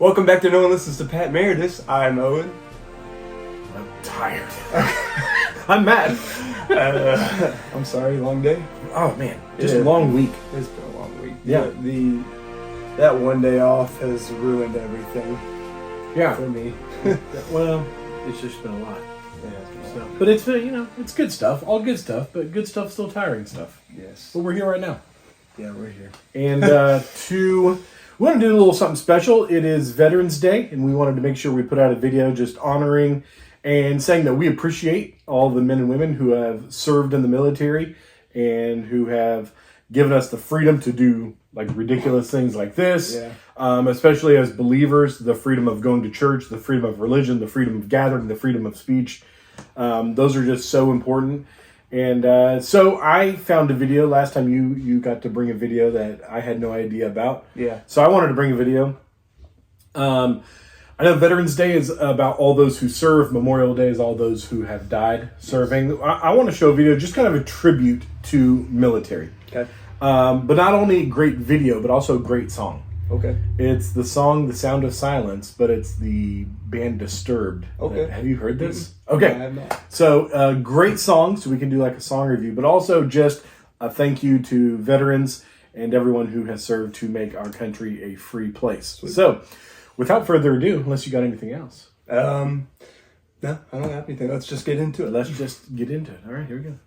Welcome back to No One Listens to Pat Meredith. I'm Owen. I'm tired. I'm Matt. I'm sorry, long day. Oh man, just a long week. It's been a long week. Yeah. That one day off has ruined everything Yeah. for me. Well, it's just been a lot. Yeah, it's been a lot. But it's been, it's good stuff. All good stuff, but good stuff still tiring stuff. Yes. But we're here right now. Yeah, we're here. And we want to do a little something special. It is Veterans Day, and we wanted to make sure we put out a video just honoring and saying that we appreciate all the men and women who have served in the military and who have given us the freedom to do like ridiculous things like this. Yeah. Especially as believers, the freedom of going to church, the freedom of religion, the freedom of gathering, the freedom of speech. Those are just so important. And so I found a video last time you got to bring a video that I had no idea about. Yeah. So I wanted to bring a video. I know Veterans Day is about all those who serve. Memorial Day is all those who have died serving. I want to show a video, just kind of a tribute to military. Okay. But not only great video, but also great song. Okay. It's the song "The Sound of Silence," but it's the band Disturbed. Okay. Have you heard this? I Okay. have not. So great song, so we can do like a song review, but also just a thank you to veterans and everyone who has served to make our country a free place. Sweet. So without further ado, unless you got anything else, No, I don't have anything. Let's just get into it. let's just get into it. All right, here we go.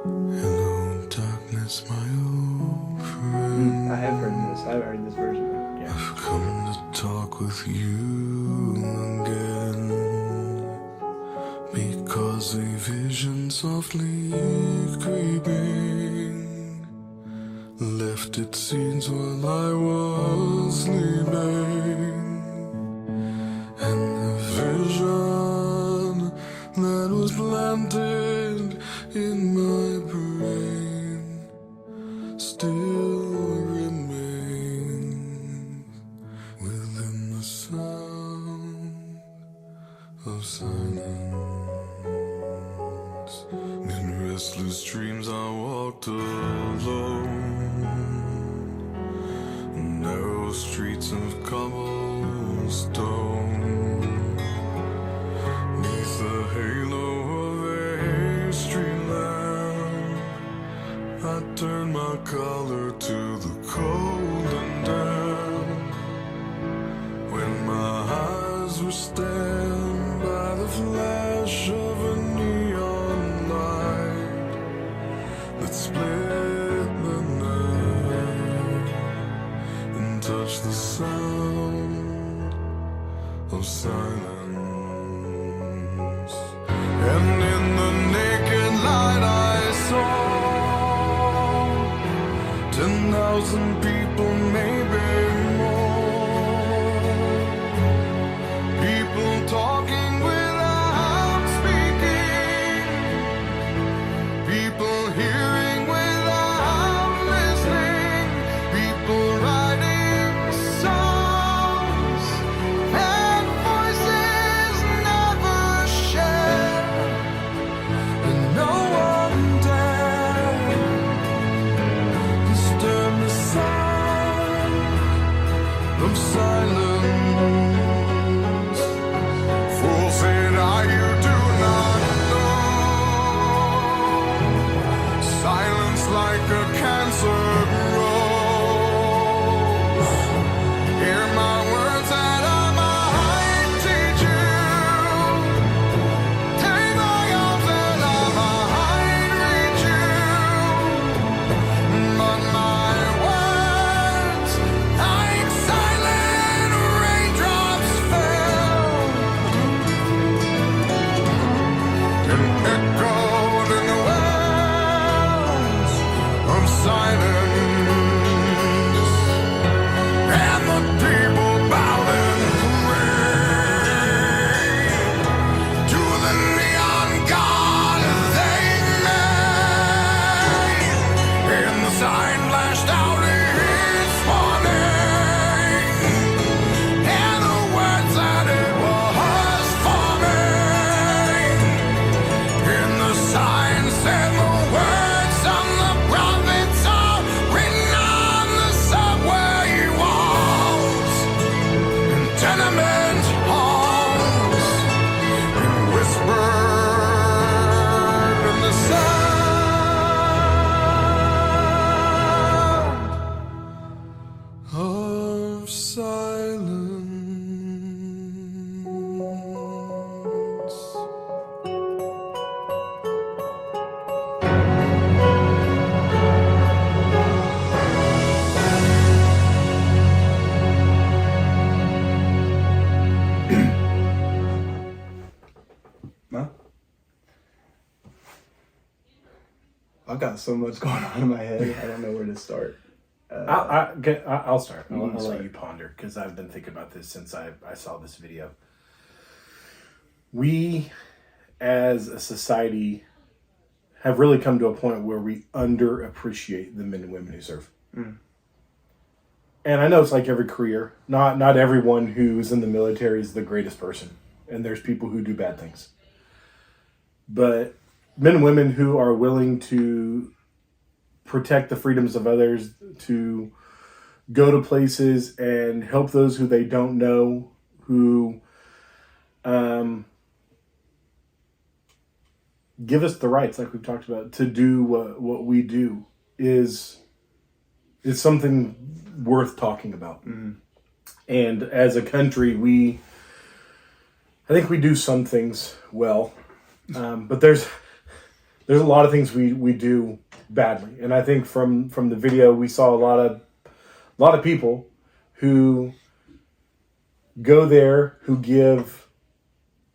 Hello, darkness, my old friend. I have heard this. I've heard this version. Yeah. I've come to talk with you again, because a vision softly creeping left its seeds while I was sleeping, and the vision that was planted in my brain still remains within the sound of silence. In restless dreams I walked alone, narrow streets of cobblestone, neath the halo of a street lamp. I turned my collar to the cold and damp, when my eyes were stabbed by the flash of a neon light that split the night and touched the sound of silence. And in the naked light I saw 10,000 people, maybe more. People talking without speaking. People hearing without listening. People writing songs and voices I've got so much going on in my head. I don't know where to start. I'll start. I'll start. let you ponder, because I've been thinking about this since I saw this video. We, as a society, have really come to a point where we underappreciate the men and women who serve. Mm. And I know it's like every career. Not everyone who's in the military is the greatest person. And there's people who do bad things. But men and women who are willing to protect the freedoms of others, to go to places and help those who they don't know, who give us the rights, like we've talked about, to do what we do, is something worth talking about. Mm. And as a country, I think we do some things well, but there's a lot of things we do badly. And I think from the video, we saw a lot of people who go there, who give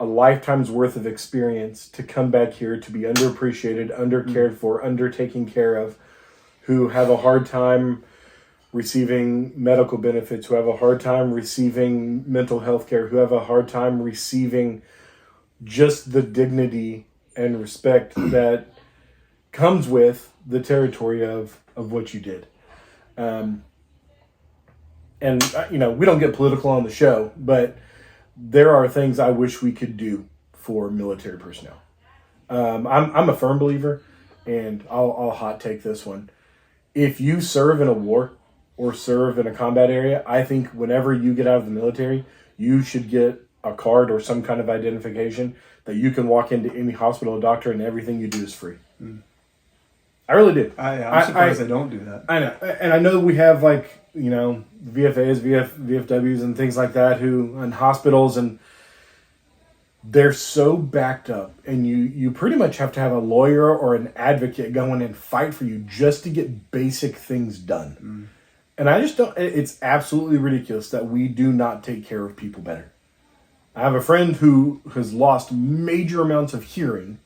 a lifetime's worth of experience to come back here to be underappreciated, undercared for, undertaken care of, who have a hard time receiving medical benefits, who have a hard time receiving mental health care, who have a hard time receiving just the dignity and respect that comes with the territory of what you did. And, we don't get political on the show, but there are things I wish we could do for military personnel. I'm a firm believer, and I'll hot take this one. If you serve in a war or serve in a combat area, I think whenever you get out of the military, you should get a card or some kind of identification that you can walk into any hospital or doctor and everything you do is free. Mm. I really do. I'm surprised they don't do that. I know. And I know we have VFAs, VFWs and things like that in hospitals, and they're so backed up, and you pretty much have to have a lawyer or an advocate go in and fight for you just to get basic things done. Mm. And I just don't, it's absolutely ridiculous that we do not take care of people better. I have a friend who has lost major amounts of hearing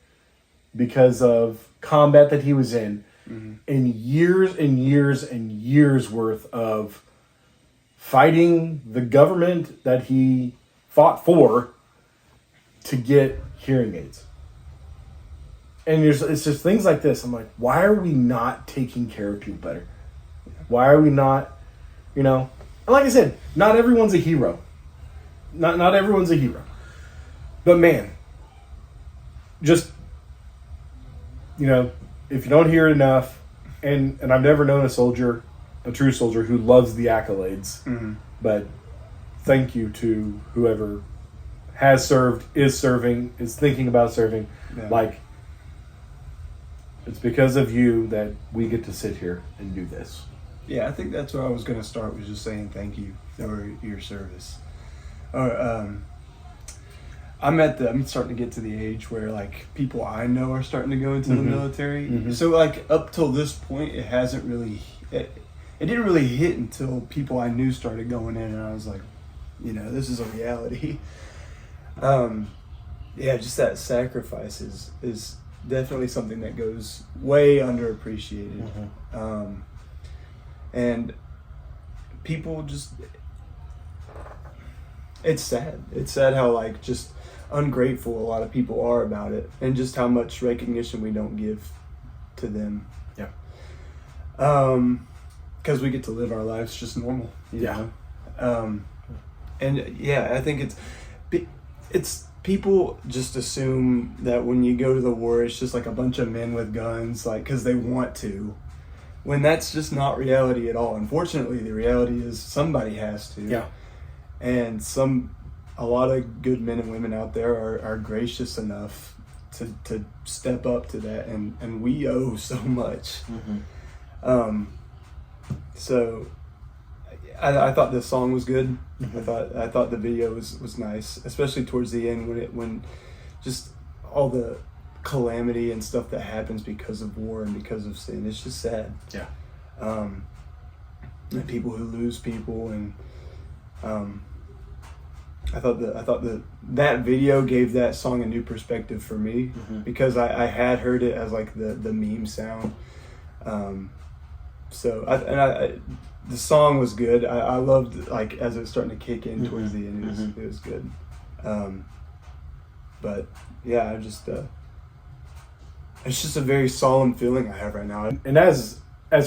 because of combat that he was in, mm-hmm. and years and years and years worth of fighting the government that he fought for to get hearing aids. And it's just things like this. I'm like, why are we not taking care of people better? Why are we not, and like I said, not everyone's a hero. Not everyone's a hero. But man, just, if you don't hear it enough, and I've never known a true soldier who loves the accolades, mm-hmm. but thank you to whoever has served, is serving, is thinking about serving. Yeah. It's because of you that we get to sit here and do this. Yeah, I think that's where I was going to start, was just saying thank you for your service. I'm starting to get to the age where people I know are starting to go into mm-hmm. the military. Mm-hmm. So up till this point, it hasn't really, it didn't really hit until people I knew started going in, and I was like, this is a reality. Just that sacrifice is definitely something that goes way underappreciated. Mm-hmm. And people just, it's sad. It's sad how just ungrateful a lot of people are about it, and just how much recognition we don't give to them. Yeah. Because we get to live our lives just normal. You know? And I think it's people just assume that when you go to the war, it's just a bunch of men with guns, because they want to. When that's just not reality at all. Unfortunately, the reality is somebody has to. Yeah. And a lot of good men and women out there are gracious enough to step up to that, and we owe so much. Mm-hmm. So I thought this song was good. Mm-hmm. I thought the video was nice, especially towards the end when just all the calamity and stuff that happens because of war and because of sin. It's just sad. Yeah. And people who lose people, and I thought that video gave that song a new perspective for me, because I had heard it as like the meme sound. The song was good. I loved, like, as it was starting to kick in towards the end. It was good. But yeah, it's just a very solemn feeling I have right now. And as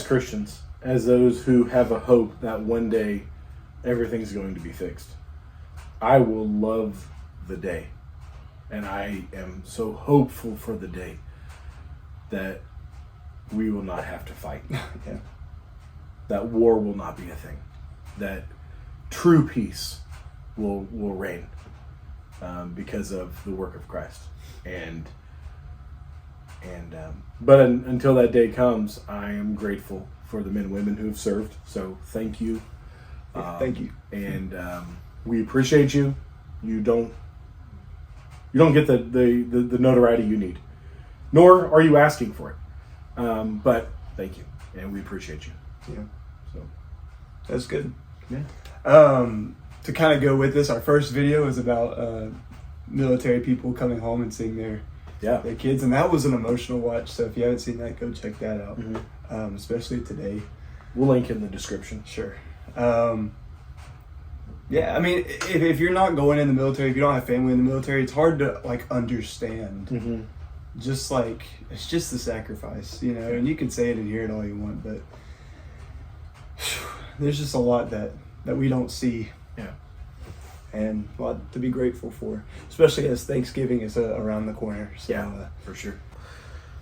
Christians, as those who have a hope that one day everything's going to be fixed, I will love the day, and I am so hopeful for the day that we will not have to fight. Yeah. That war will not be a thing. That true peace will reign because of the work of Christ. But until that day comes, I am grateful for the men and women who have served. So thank you. Thank you. And we appreciate you. You don't get the notoriety you need, nor are you asking for it. But thank you, and we appreciate you. Yeah. So that's good. Yeah. To kind of go with this, our first video is about military people coming home and seeing their kids, and that was an emotional watch. So if you haven't seen that, go check that out. Especially today. We'll link in the description. Sure. Yeah, I mean, if you're not going in the military, if you don't have family in the military, it's hard to like understand. Just like, it's just the sacrifice, you know. And you can say it and hear it all you want, but there's just a lot that we don't see. Yeah. And a lot to be grateful for, especially as Thanksgiving is around the corner. So, for sure.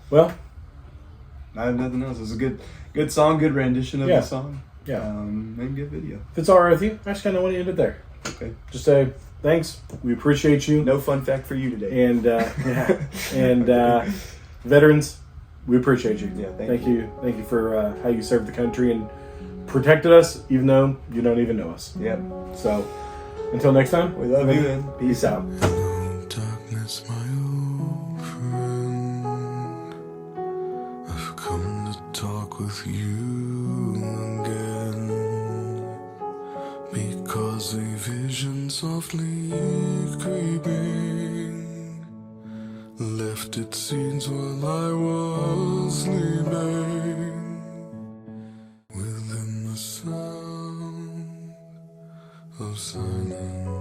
Well, I have nothing else. It was a good song, good rendition of the song. Yeah. And good video. If it's all right with you, I just kind of want to end it there. Okay. Just say thanks. We appreciate you. No fun fact for you today. And veterans, we appreciate you. Yeah. Thank you. Thank you for how you served the country and protected us, even though you don't even know us. Yep. So until next time, we love you and peace out. Hello, darkness, my old friend. I've come to talk with you again, because a vision softly creeping left its seeds while I was sleeping. Within the sound of silence,